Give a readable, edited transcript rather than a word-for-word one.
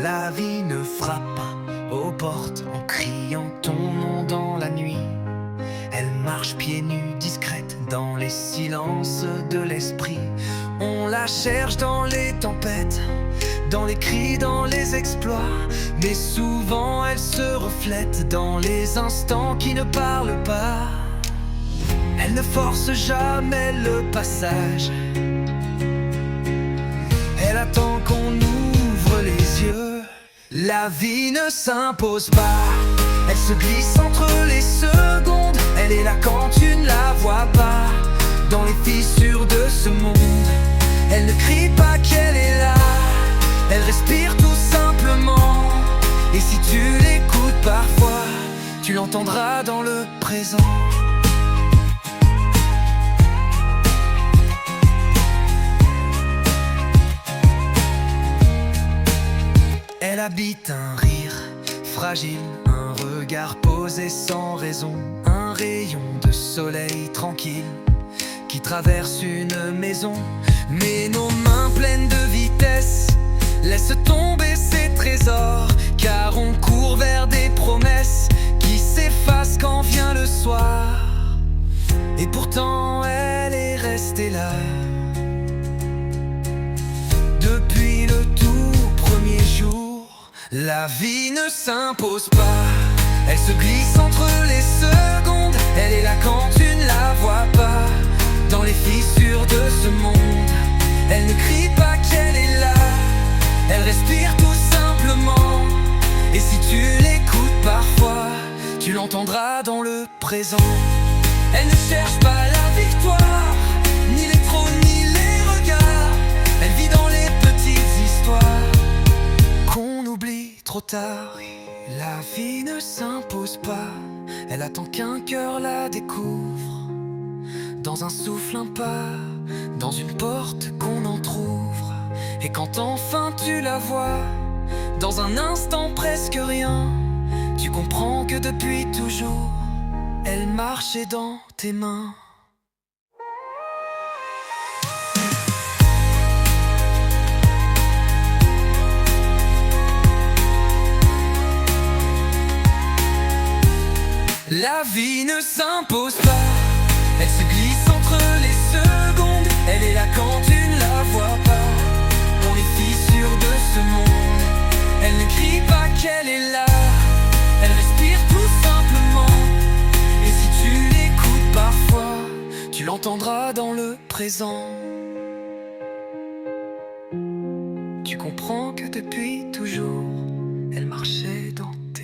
La vie ne frappe pas aux portes en criant ton nom dans la nuit. Elle marche pieds nus, discrète dans les silences de l'esprit. On la cherche dans les tempêtes, dans les cris, dans les exploits. Mais souvent elle se reflète dans les instants qui ne parlent pas. Elle ne force jamais le passage. Elle attend qu'on ouvre les yeux. La vie ne s'impose pas. Elle se glisse entre les secondes. Elle est là quand tu ne la vois pas. Dans les fissures de ce monde, elle ne crie pas qu'elle est là. Elle respire tout simplement. Et si tu l'écoutes parfois, tu l'entendras dans le présent. Elle habite un rire fragile, un regard posé sans raison, un rayon de soleil tranquille qui traverse une maison. Mais nos mains pleines de vitesse laissent tomber ces trésors, car on court vers des promesses qui s'effacent quand vient le soir. Et pourtant elle est restée là depuis le tout premier jour. La vie ne s'impose pas. Elle se glisse entre les secondes. Elle est là quand tu ne la vois pas. Dans les fissures de ce monde, elle ne crie pas qu'elle est là. Elle respire tout simplement. Et si tu l'écoutes parfois, tu l'entendras dans le présent. Elle ne cherche pas la victoire, ni les trônes, ni les regards. Elle vit dans les petites histoires qu'on oublie trop tard. La vie ne s'impose pas. Elle attend qu'un cœur la découvre. Dans un souffle, un pas, dans une porte qu'on entrouvre. Et quand enfin tu la vois, dans un instant presque rien, tu comprends que depuis toujours, elle marchait dans tes mains. La vie ne s'impose pas. Elle se glisse entre les secondes. Elle est là quand tu ne la vois pas. Dans les fissures de ce monde, elle ne crie pas qu'elle est là. Elle respire tout simplement. Et si tu l'écoutes parfois, tu l'entendras dans le présent. Tu comprends que depuis toujours, elle marchait dans tes